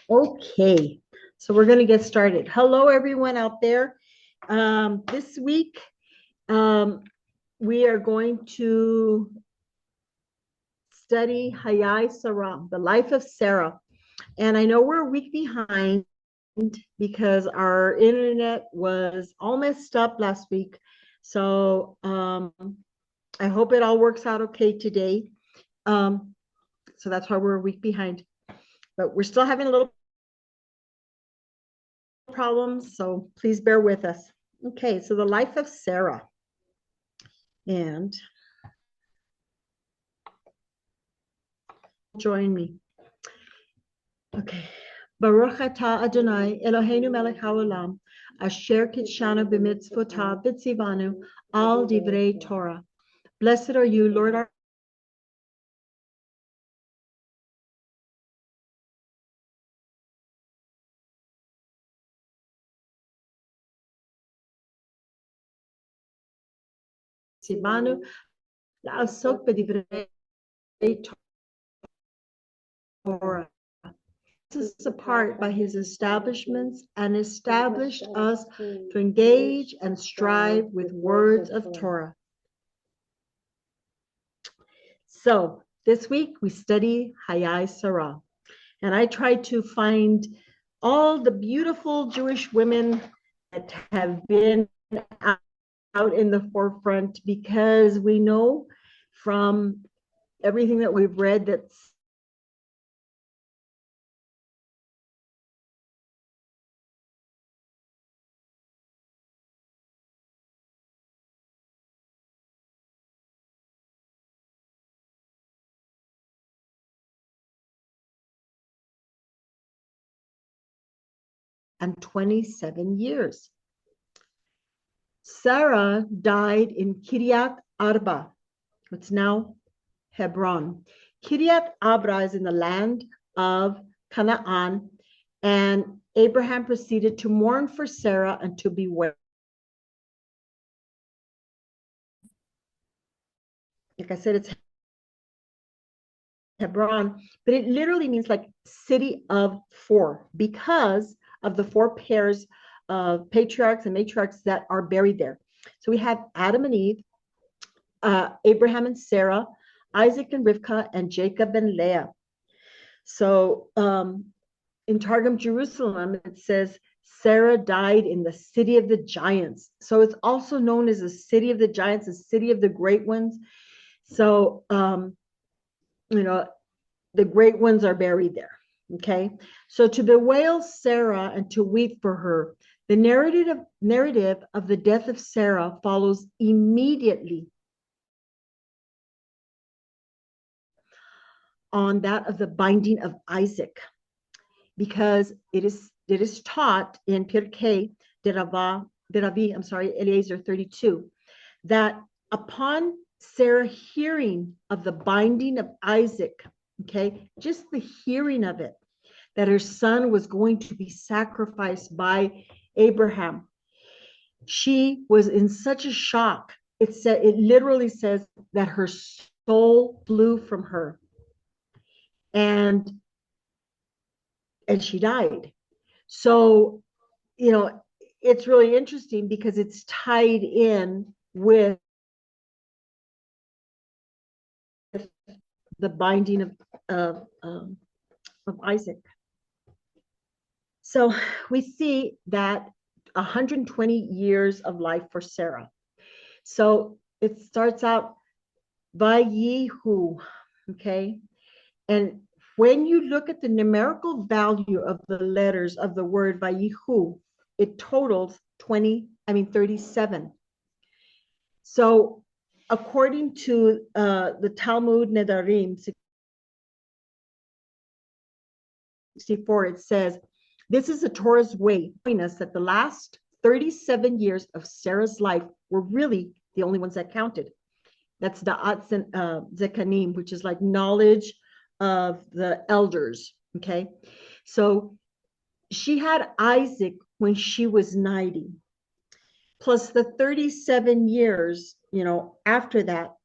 Okay, so we're going to get started. Hello, everyone out there. This week, we are going to study Chayei Sara, the life of Sarah. And I know we're a week behind because our internet was all messed up last week. So I hope it all works out okay today. So that's why we're a week behind. But we're still having a little problems, so please bear with us. Okay, so the life of Sarah. And join me. Okay. Baruch atah Adonai Eloheinu melech haolam asher kitshanu b'mitzvotav v'tzivanu al divrei Torah. Blessed are you, Lord our tzivanu la'asok b'divrei Torah. Us apart by his establishments and established us to engage and strive with words of Torah. So this week we study Chayei Sara, and I tried to find all the beautiful Jewish women that have been out in the forefront, because we know from everything that we've read that and 27 years. Sara died in Kiryat Arba, what's now Hebron. Kiryat Arba is in the land of Canaan, and Abraham proceeded to mourn for Sarah and to bewail. Like I said, it's Hebron, but it literally means like city of four, because of the four pairs of patriarchs and matriarchs that are buried there. So we have Adam and Eve, Abraham and Sarah, Isaac and Rivka, and Jacob and Leah. So in Targum Jerusalem, it says Sarah died in the city of the giants. So it's also known as the city of the giants, the city of the great ones. So the great ones are buried there. Okay, so to bewail Sarah and to weep for her, the narrative of the death of Sarah follows immediately on that of the binding of Isaac, because it is taught in Pirkei Eliezer 32, that upon Sarah hearing of the binding of Isaac, okay, just the hearing of it, that her son was going to be sacrificed by Abraham, she was in such a shock. It literally says that her soul flew from her, and she died. So, it's really interesting because it's tied in with the binding of Isaac. So we see that 120 years of life for Sarah. So it starts out Vayihu, okay? And when you look at the numerical value of the letters of the word Vayihu, it totals 37. So according to the Talmud Nedarim 64, it says, this is the Torah's way, showing us that the last 37 years of Sarah's life were really the only ones that counted. That's Da'at Zekanim, which is like knowledge of the elders, okay? So she had Isaac when she was 90, plus the 37 years, after that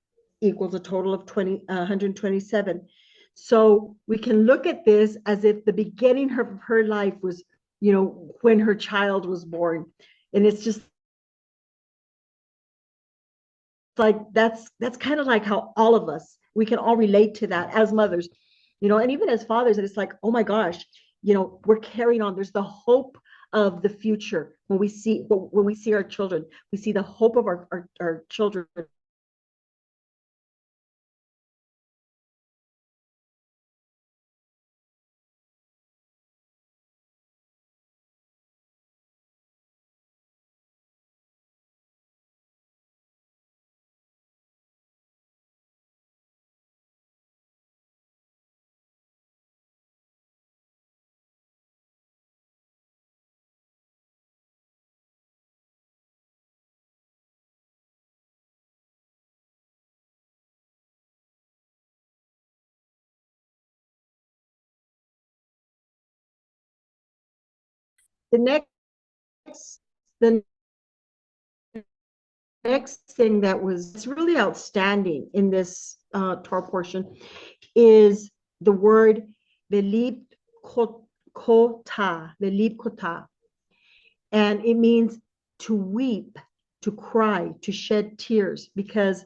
equals a total of 127. So we can look at this as if the beginning of her life was, when her child was born. And it's just like that's kind of like how all of us, we can all relate to that as mothers, and even as fathers. And it's like, oh my gosh, we're carrying on. There's the hope of the future when we see our children. We see the hope of our children. The next the next thing that was really outstanding in this Torah portion is the word velib kota, velib kota, and it means to weep, to cry, to shed tears, because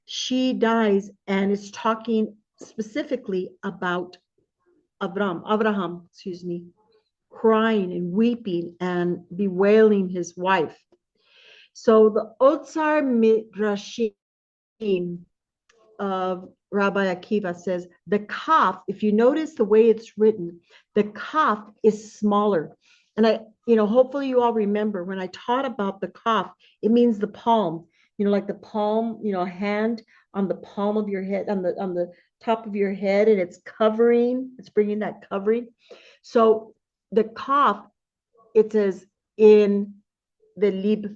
she dies, and it's talking specifically about Abraham, excuse me, crying and weeping and bewailing his wife. So the Otsar Midrashim of Rabbi Akiva says the kaf, if you notice the way it's written, the kaf is smaller. And hopefully you all remember when I taught about the kaf, it means the palm, like the palm, hand on the palm of your head, on the top of your head, and it's bringing that covering. So the kaf, it says in the lib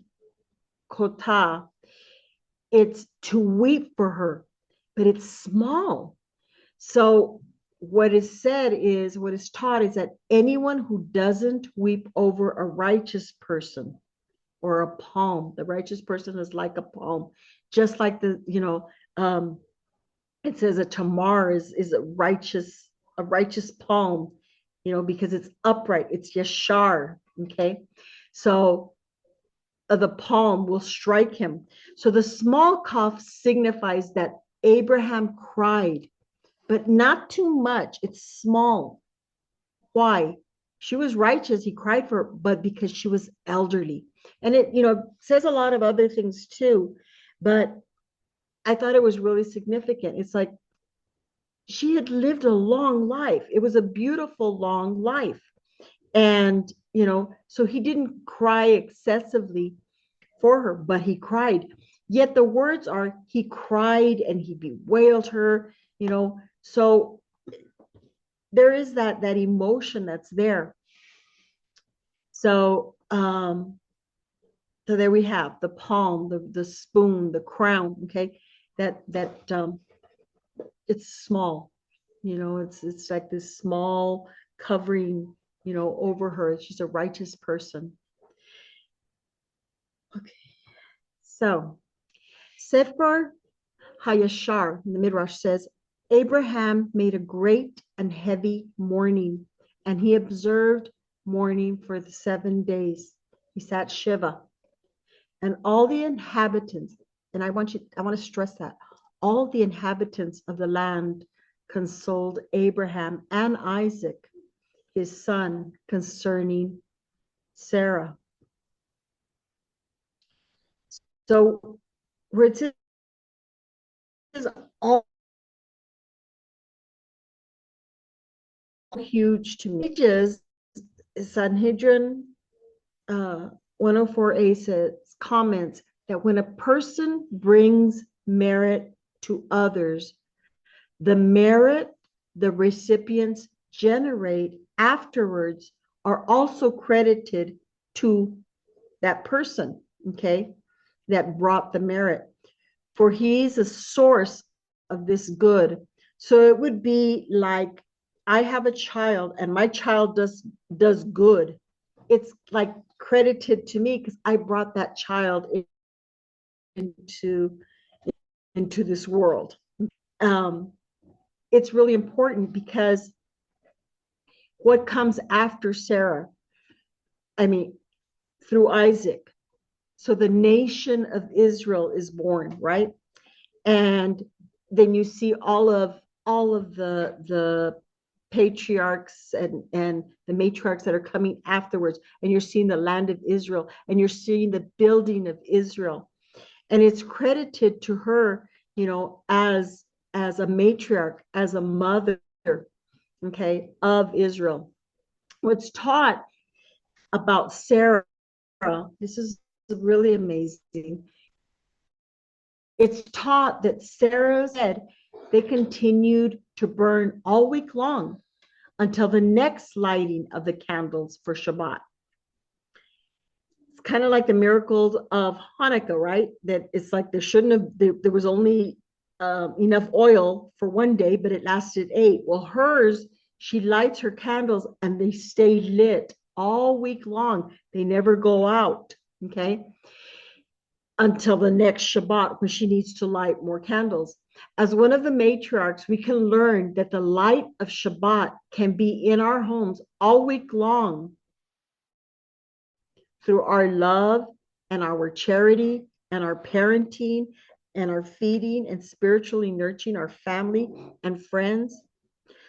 kota, it's to weep for her, but it's small. So what is taught is that anyone who doesn't weep over a righteous person or a palm, the righteous person is like a palm, just like it says a tamar is a righteous palm, because it's upright, it's yashar. Okay, so the palm will strike him. So the small kaf signifies that Abraham cried, but not too much. It's small. Why? She was righteous. He cried for her, but because she was elderly. And it, says a lot of other things too. But I thought it was really significant. It's like she had lived a long life. It was a beautiful, long life. And, so he didn't cry excessively for her, but he cried. Yet the words are, he cried and he bewailed her, so there is that emotion that's there. So there we have the palm, the spoon, the crown. Okay, that it's small, it's like this small covering, over her. She's a righteous person. Okay, so Sefer Hayashar, the Midrash says, Abraham made a great and heavy mourning, and he observed mourning for the 7 days. He sat Shiva, and all the inhabitants, and I want to stress that, all the inhabitants of the land consoled Abraham and Isaac, his son, concerning Sarah. So where it says all huge to me, pages, Sanhedrin 104a says, comments that when a person brings merit to others, the merit the recipients generate afterwards are also credited to that person, okay, that brought the merit. For he's a source of this good. So it would be like, I have a child and my child does good. It's like credited to me because I brought that child into this world. it's really important because what comes after Sarah, I mean, through Isaac. So the nation of Israel is born, right? And then you see all of the patriarchs and the matriarchs that are coming afterwards, and you're seeing the land of Israel, and you're seeing the building of Israel, and it's credited to her, as a matriarch, as a mother, okay, of Israel. What's taught about Sarah, this is really amazing. It's taught that Sarah's head, they continued to burn all week long until the next lighting of the candles for Shabbat. It's kind of like the miracles of Hanukkah, right? That it's like there was only enough oil for one day, but it lasted 8. Well, hers, she lights her candles and they stay lit all week long. They never go out, okay? Until the next Shabbat when she needs to light more candles. As one of the matriarchs, we can learn that the light of Shabbat can be in our homes all week long through our love and our charity and our parenting and our feeding and spiritually nurturing our family and friends.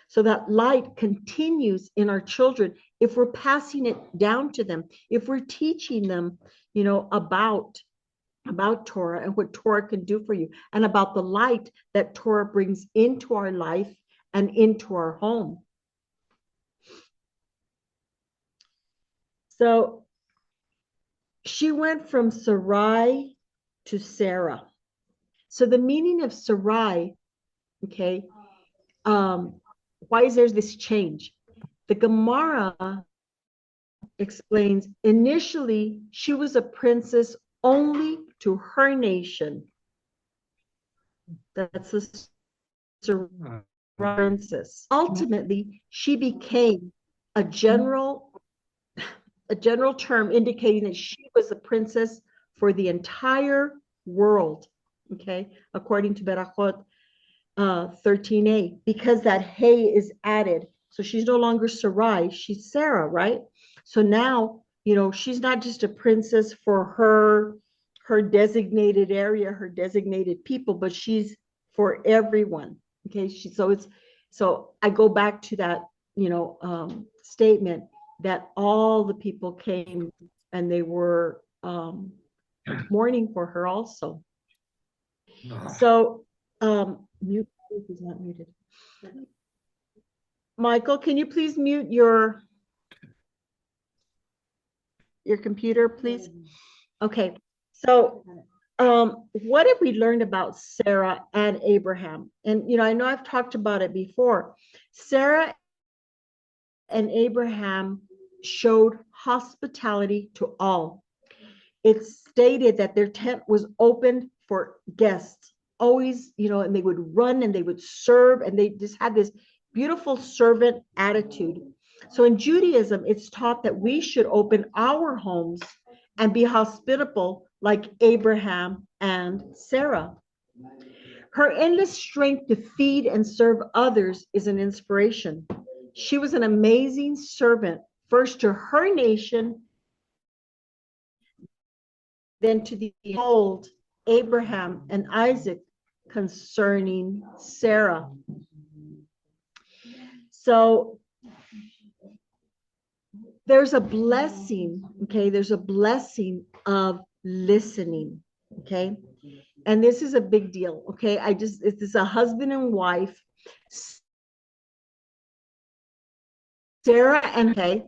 So that light continues in our children if we're passing it down to them, if we're teaching them, about Torah and what Torah can do for you, and about the light that Torah brings into our life and into our home. So she went from Sarai to Sarah. So the meaning of Sarai, okay, why is there this change? The Gemara explains initially she was a princess only to her nation. That's the princess. Ultimately, she became a general term indicating that she was a princess for the entire world. Okay, according to Berachot 13a, because that hey is added. So she's no longer Sarai, she's Sarah, right? So now, she's not just a princess for her designated area, her designated people, but she's for everyone. Okay, so I go back to that, statement that all the people came and they were mourning for her also. So mute is not muted. Michael, can you please mute your computer, please? Okay. So what have we learned about Sarah and Abraham? And I know I've talked about it before. Sarah and Abraham showed hospitality to all. It's stated that their tent was opened for guests, always, and they would run and they would serve, and they just had this beautiful servant attitude. So in Judaism, it's taught that we should open our homes and be hospitable like Abraham and Sarah. Her endless strength to feed and serve others is an inspiration. She was an amazing servant, first to her nation, then to the old Abraham and Isaac concerning Sarah. So there's a blessing, okay? There's a blessing of listening, okay? And this is a big deal, okay? It's a husband and wife, Sarah and okay,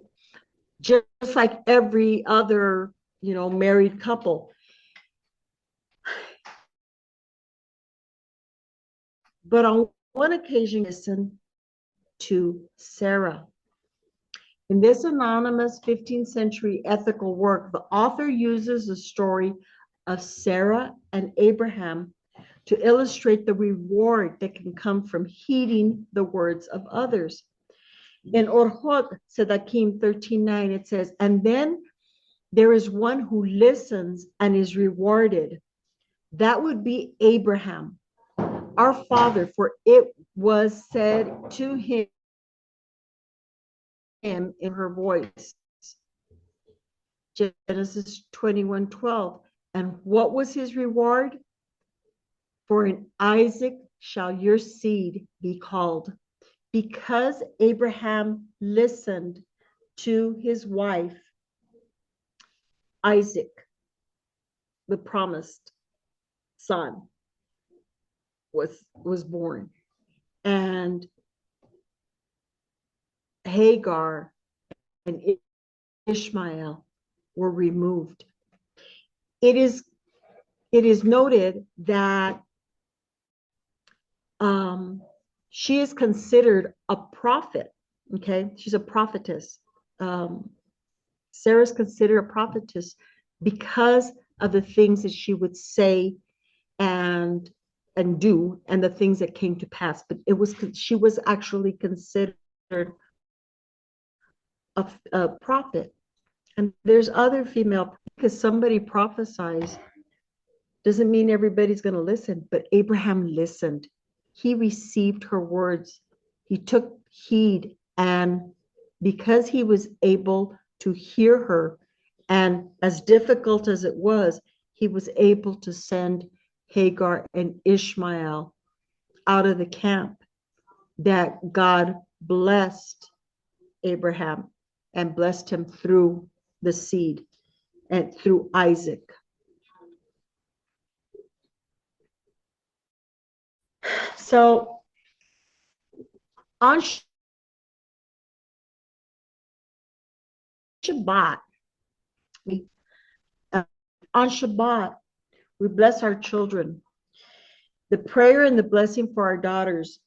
just like every other, married couple. But on one occasion, listen to Sarah. In this anonymous 15th century ethical work, the author uses the story of Sarah and Abraham to illustrate the reward that can come from heeding the words of others. In Orhot Sedakim 13:9, it says, and then there is one who listens and is rewarded. That would be Abraham, our father, for it was said to him in her voice. Genesis 21:12. And what was his reward? For in Isaac shall your seed be called. Because Abraham listened to his wife, Isaac, the promised son, was born. And Hagar and Ishmael were removed. It is noted that she is considered a prophet. Okay, she's a prophetess. Sarah's considered a prophetess because of the things that she would say and do, and the things that came to pass. But she was actually considered a prophet. And there's other female, because somebody prophesies doesn't mean everybody's going to listen, but Abraham listened. He received her words. He took heed, and because he was able to hear her, and as difficult as it was, he was able to send Hagar and Ishmael out of the camp. That God blessed Abraham and blessed him through the seed and through Isaac. So on Shabbat, we on Shabbat, we bless our children. The prayer and the blessing for our daughters,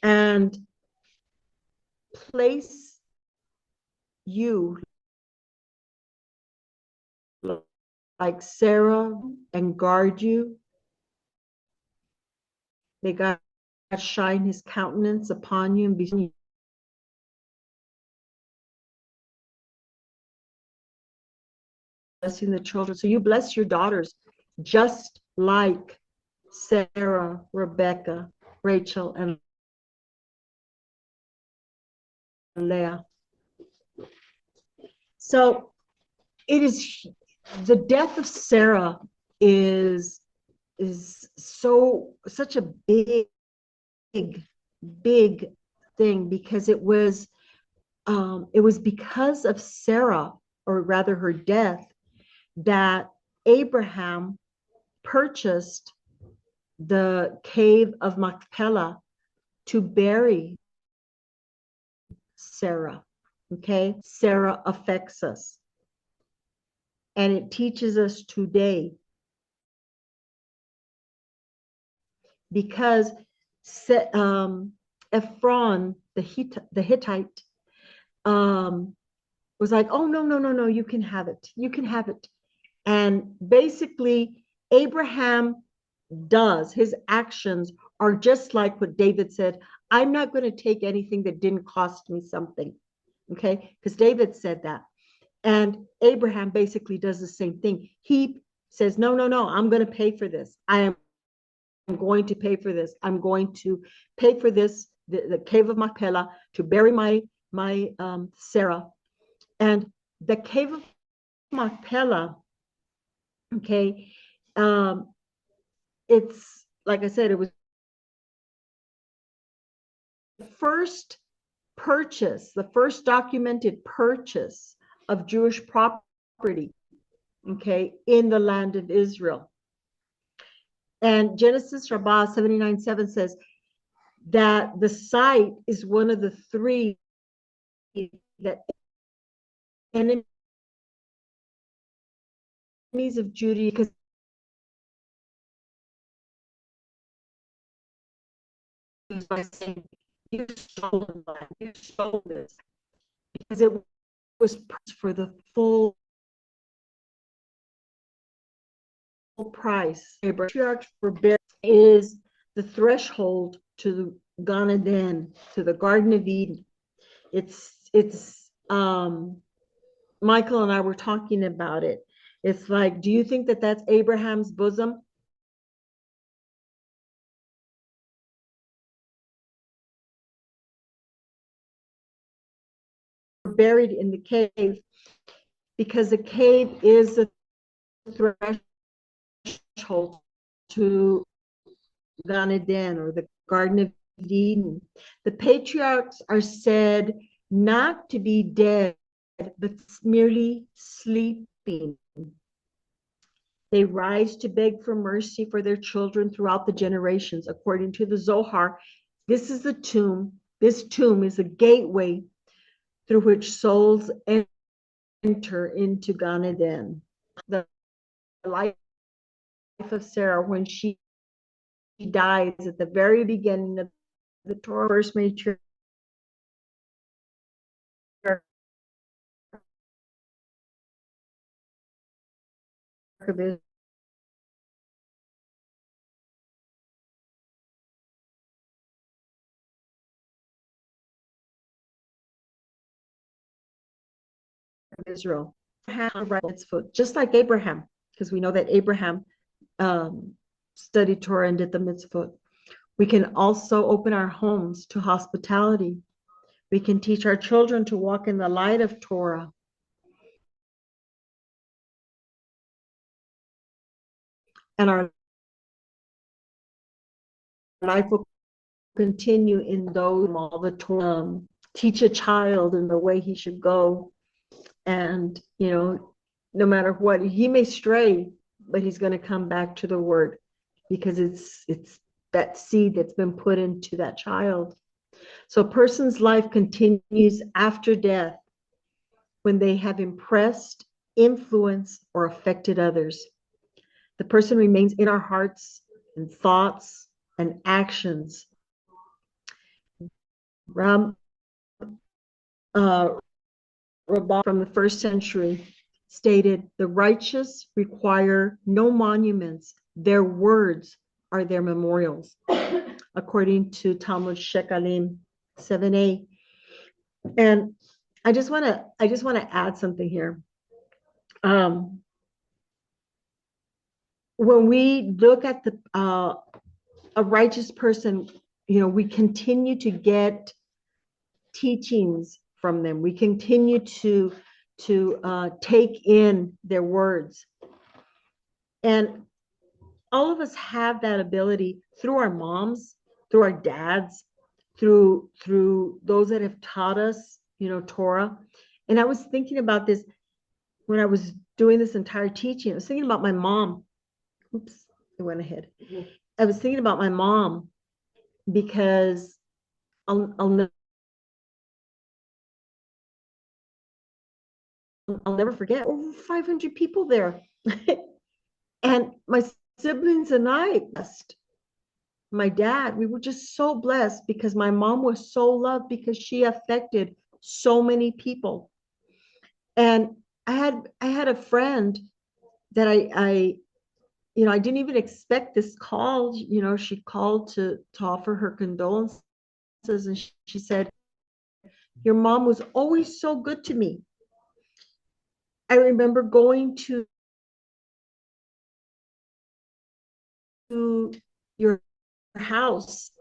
and place you like Sarah and guard you. May God shine his countenance upon you and be blessing the children. So you bless your daughters just like Sarah, Rebecca, Rachel, and Leah. So it is, the death of Sarah is such a big thing, because it was because of Sarah, or rather her death, that Abraham purchased the cave of Machpelah to bury Sarah. Okay, Sarah affects us, and it teaches us today, because Ephron, the Hittite, was like, oh, no, you can have it. You can have it. And basically, Abraham his actions are just like what David said, I'm not going to take anything that didn't cost me something. Okay, because David said that. And Abraham basically does the same thing. He says, no, I'm going to pay for this. I am going to pay for this. I'm going to pay for this, the cave of Machpelah, to bury my Sarah. And the cave of Machpelah, okay, it's, like I said, it was the first documented purchase of Jewish property, okay, in the land of Israel. And Genesis Rabbah 79:7 says that the site is one of the three that enemies of Judaism, by saying, you stole land, you stole this, because it was for the full price. Patriarchs were buried is the threshold to Gan Eden, to the Garden of Eden. It's Michael and I were talking about it. It's like, do you think that that's Abraham's bosom? buried in the cave because the cave is the threshold to Gan Eden, or the Garden of Eden. The patriarchs are said not to be dead, but merely sleeping. They rise to beg for mercy for their children throughout the generations. According to the Zohar, this is the tomb. This tomb is a gateway through which souls enter into Gan Eden. The life of Sarah, when she dies at the very beginning of the Torah, first matriarch of Israel. Just like Abraham, because we know that Abraham studied Torah and did the mitzvot. We can also open our homes to hospitality. We can teach our children to walk in the light of Torah. And our life will continue in those all the Torah. Teach a child in the way he should go. And, no matter what, he may stray, but he's going to come back to the word, because it's that seed that's been put into that child. So a person's life continues after death when they have impressed, influenced, or affected others. The person remains in our hearts and thoughts and actions. Rabbah from the first century stated, the righteous require no monuments. Their words are their memorials, according to Talmud Shekalim 7a. And I just want to add something here. When we look at a righteous person, we continue to get teachings from them. We continue to take in their words. And all of us have that ability through our moms, through our dads, through those that have taught us, Torah. And I was thinking about this when I was doing this entire teaching. I was thinking about my mom. Oops, I went ahead. I was thinking about my mom, because I'll never forget, over 500 people there. And my siblings and I, my dad, we were just so blessed because my mom was so loved, because she affected so many people. And I had a friend that I didn't even expect this call. She called to offer her condolences, and she said, your mom was always so good to me. I remember going to your house,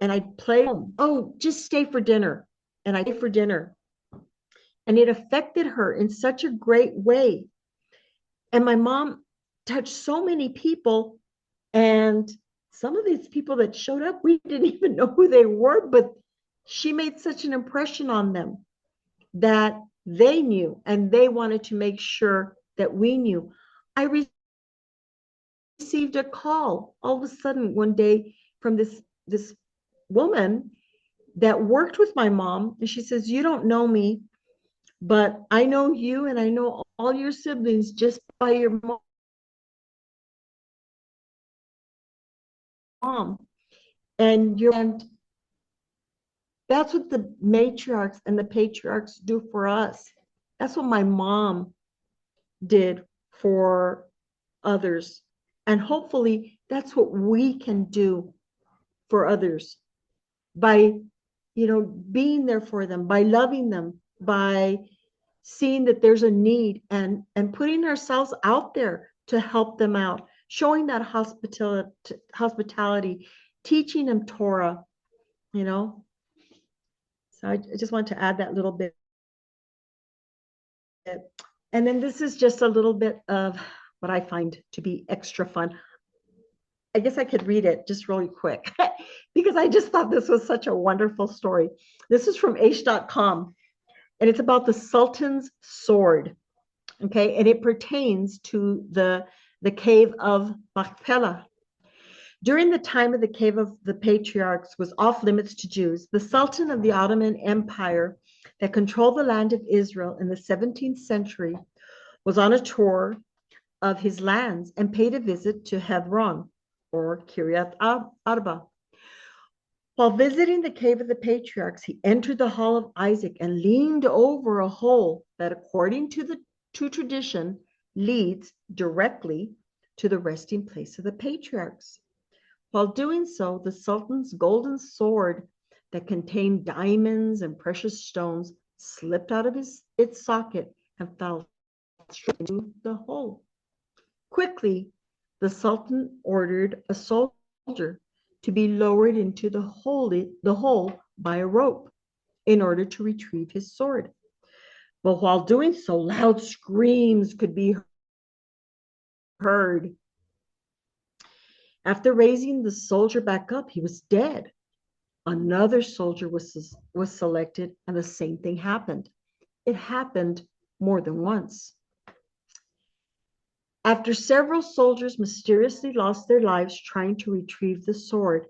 and I'd play home. Oh, just stay for dinner. And I stayed for dinner. And it affected her in such a great way. And my mom touched so many people. And some of these people that showed up, we didn't even know who they were, but she made such an impression on them that they knew, and they wanted to make sure that we knew. I received a call all of a sudden one day from this woman that worked with my mom, and she says, you don't know me, but I know you, and I know all your siblings just by your mom. And that's what the matriarchs and the patriarchs do for us. That's what my mom did for others. And hopefully that's what we can do for others by, being there for them, by loving them, by seeing that there's a need, and putting ourselves out there to help them out, showing that hospitality, teaching them Torah, So I just want to add that little bit And then this is just a little bit of what I find to be extra fun. I guess I could read it just really quick because I just thought this was such a wonderful story. This is from Aish.com, and it's about the Sultan's sword. Okay, and it pertains to the cave of Machpelah. During the time of the cave of the patriarchs was off limits to Jews, the Sultan of the Ottoman Empire that controlled the land of Israel in the 17th century was on a tour of his lands and paid a visit to Hebron, or Kiryat Arba. While visiting the cave of the patriarchs, he entered the hall of Isaac and leaned over a hole that, according to tradition, leads directly to the resting place of the patriarchs. While doing so, the Sultan's golden sword that contained diamonds and precious stones slipped out of its socket and fell straight into the hole. Quickly, the Sultan ordered a soldier to be lowered into the hole by a rope in order to retrieve his sword. But while doing so, loud screams could be heard. After raising the soldier back up, he was dead. Another soldier was selected, and the same thing happened. It happened more than once. After several soldiers mysteriously lost their lives trying to retrieve the sword,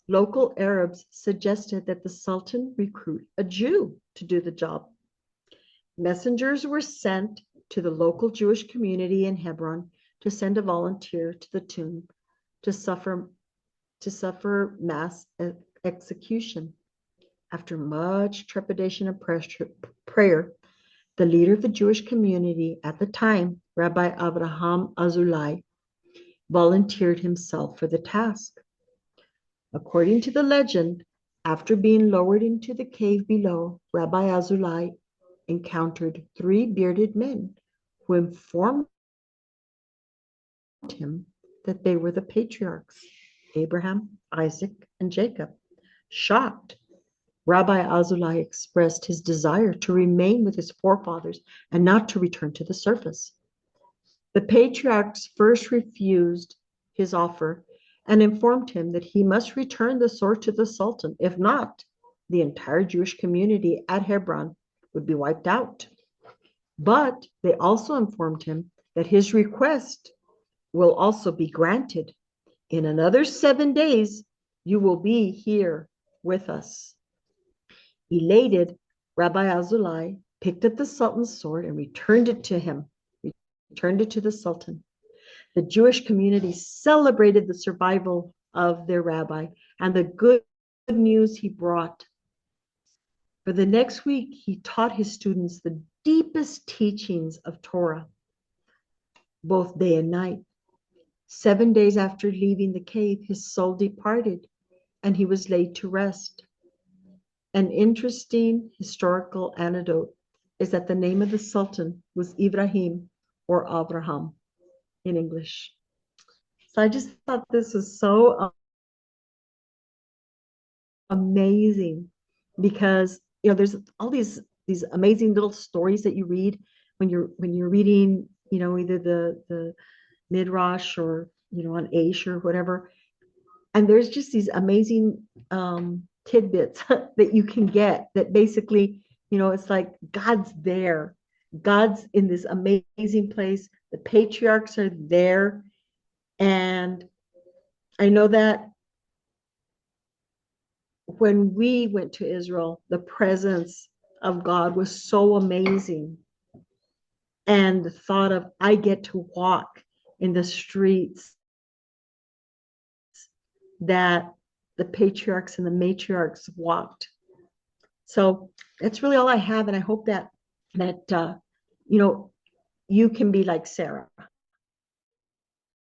local Arabs suggested that the Sultan recruit a Jew to do the job. Messengers were sent to the local Jewish community in Hebron to send a volunteer to the tomb to suffer mass execution. After much trepidation and prayer, the leader of the Jewish community at the time, Rabbi Avraham Azulai, volunteered himself for the task. According to the legend, after being lowered into the cave below, Rabbi Azulai encountered 3 bearded men who informed him that they were the patriarchs, Abraham, Isaac, and Jacob. Shocked, Rabbi Azulai expressed his desire to remain with his forefathers and not to return to the surface. The patriarchs first refused his offer and informed him that he must return the sword to the Sultan. If not, the entire Jewish community at Hebron would be wiped out. But they also informed him that his request will also be granted. In another 7 days, you will be here with us. Elated, Rabbi Azulai picked up the Sultan's sword and returned it to the Sultan. The Jewish community celebrated the survival of their rabbi and the good news he brought. For the next week, he taught his students the deepest teachings of Torah, both day and night. 7 days after leaving the cave, his soul departed and he was laid to rest. An interesting historical anecdote is that the name of the Sultan was Ibrahim, or Abraham in English. So I just thought this was so amazing because there's all these amazing little stories that you read when you're reading either the Midrash or on Aish or whatever, and there's just these amazing tidbits that you can get that basically it's like God's there. God's in this amazing place. The patriarchs are there. And I know that when we went to Israel, the presence of God was so amazing. And the thought of, I get to walk in the streets that the patriarchs and the matriarchs walked. So that's really all I have. And I hope that you can be like Sara,